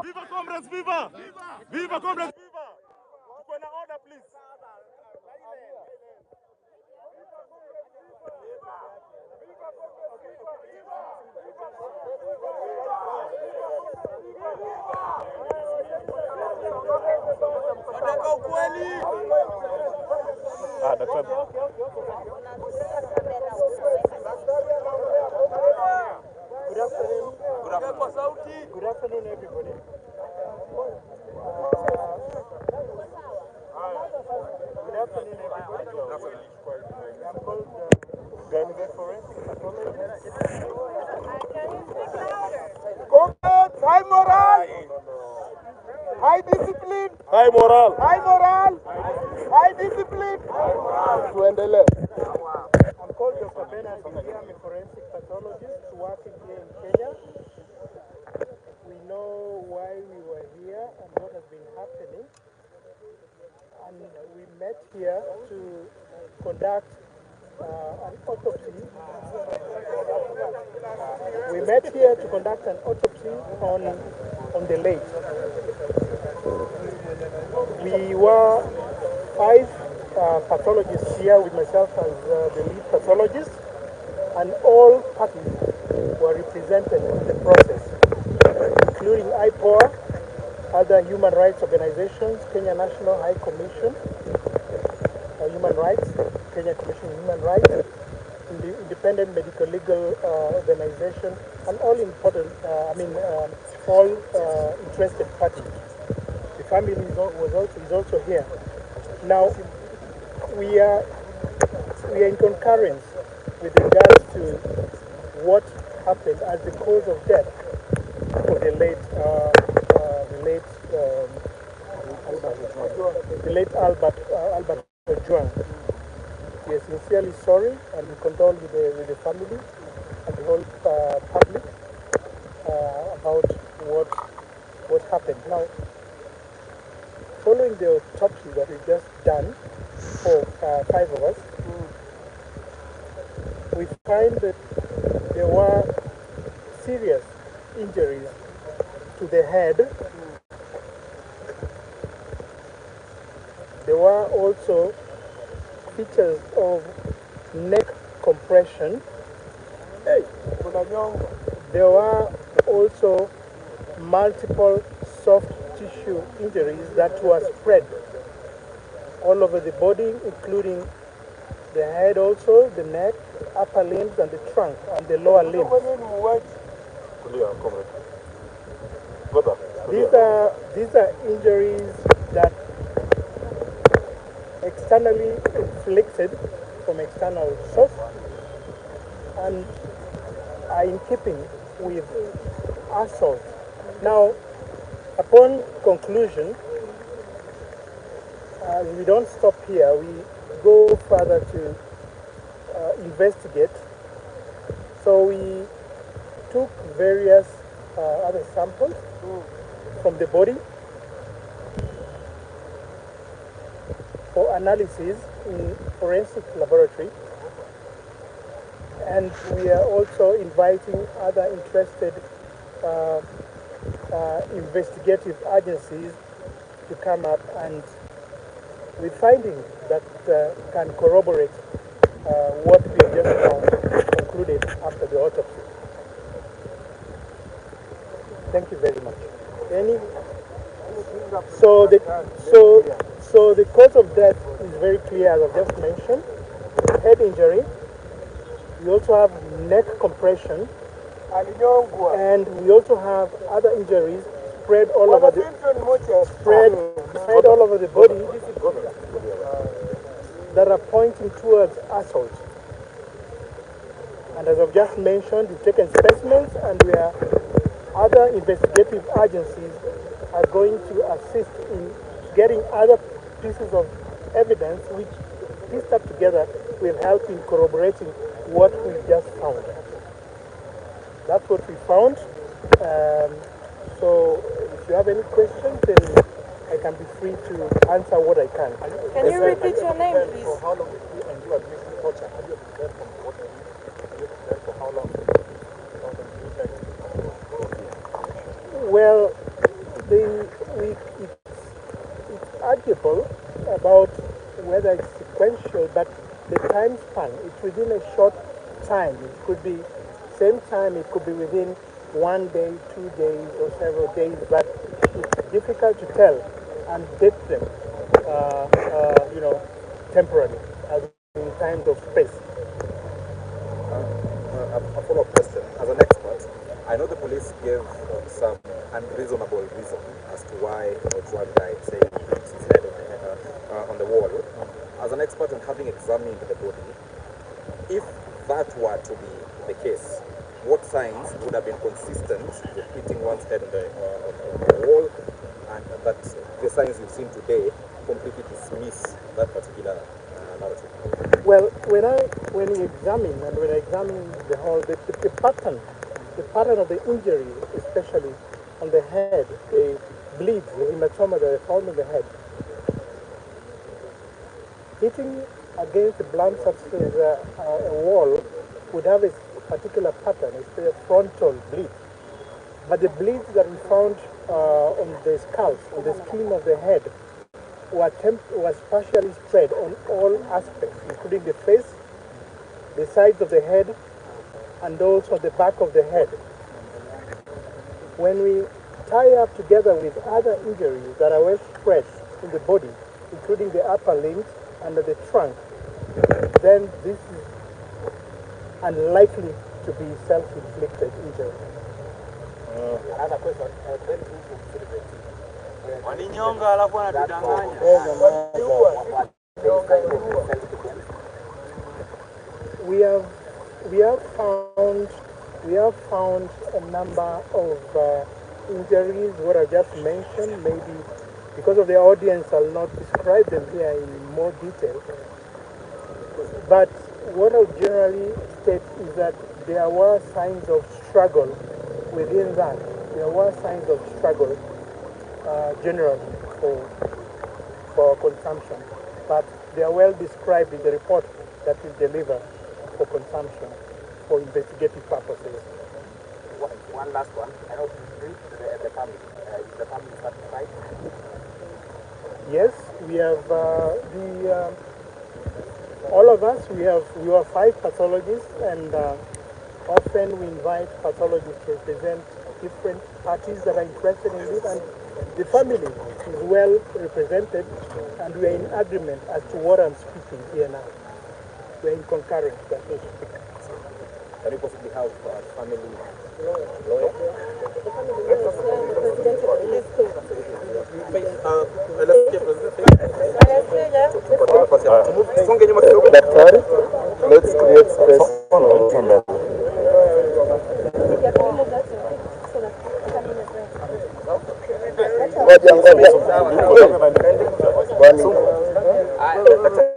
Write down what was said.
Viva comrades, viva! Viva comrades, viva! Tuko na order, please. Nataka ukweli. Daktari. Good afternoon. Good afternoon, everybody. Good afternoon, everybody. I'm called Jalango forensic pathologist. Can you speak louder? Comrades, high moral, high discipline, High moral. high moral, high discipline. Tuendelee. I'm called Dr. Bernard. I'm a forensic pathologist working here in Kenya. We know why we were here and what has been happening. And we met here to conduct an autopsy. We met here to conduct an autopsy on the late. We were 5 pathologists here with myself as the lead pathologist, and all parties were represented in the process, including IPOA, other human rights organizations, Kenya National High Commission on Human Rights, Kenya Commission on Human Rights, the Independent Medical Legal Organization, and all important, all interested parties. The family is also here. Now, we are in concurrence with regards to what happened as the cause of death for the late Albert Ojuang. We are sincerely sorry, and we condole with the family and the whole public about what happened. Now, following the autopsy that we just done for 5 of us, we find that there were serious injuries to the head. There were also features of neck compression. There were also multiple soft tissue injuries that were spread all over the body, including the head also, the neck, upper limbs, and the trunk, and the lower limbs. These are injuries that externally inflicted from external source and are in keeping with assault. Now, upon conclusion, we don't stop here. We go further to investigate. So we took various other samples from the body for analysis in forensic laboratory, and we are also inviting other interested investigative agencies to come up and with findings that can corroborate what we have just found concluded after the autopsy. Thank you very much. So the cause of death is very clear, as I've just mentioned. Head injury. We also have neck compression, and we also have other injuries spread all over the body that are pointing towards assault. And as I've just mentioned, we've taken specimens, and other investigative agencies are going to assist in getting other pieces of evidence which, pieced up together, will help in corroborating what we just found. That's what we found. So if you have any questions, then I can be free to answer what I can. Can you repeat your name, please? For how long did you administer torture? Have you been from what? Have you been for how long? Well, it's arguable about whether it's sequential, but the time span, it's within a short time. It could be same time, it could be within 1 day, 2 days, or several days, but it's difficult to tell and date them, temporarily, as in times of space. A follow-up question. As an expert, I know the police gave some unreasonable reason as to why Ojuang died, saying he hit his head on the wall. As an expert and having examined the body, if that were to be the case, what signs would have been consistent with hitting one's head on the wall, and that the signs you've seen today completely dismiss that particular narrative? Well, when you examine the whole, the pattern of the injury, especially on the head, the bleeds, the hematoma that are found in the head, hitting against the blunt surface a wall would have a particular pattern. It's a frontal bleed. But the bleeds that we found on the scalp, on the skin of the head, was partially spread on all aspects, including the face, the sides of the head, and also the back of the head. When we tie up together with other injuries that are well spread in the body, including the upper limbs and the trunk, then this is unlikely to be self-inflicted injury. Another question. We have found a number of injuries, what I just mentioned. Maybe because of the audience, I'll not describe them here in more detail. But what I'll generally state is that there were signs of struggle within that. There were signs of struggle generally for consumption, but they are well described in the report that we deliver for consumption for investigative purposes. One last one. I know the family. Is the family satisfied? Yes, we have all of us. We are 5 pathologists, and often we invite pathologists to represent different parties that are interested in this, and the family is well represented, and we are in agreement as to what I'm speaking here now. We are in concurrence that we speak. Can you possibly have a family lawyer? Daktari, let's create space. Ngoja.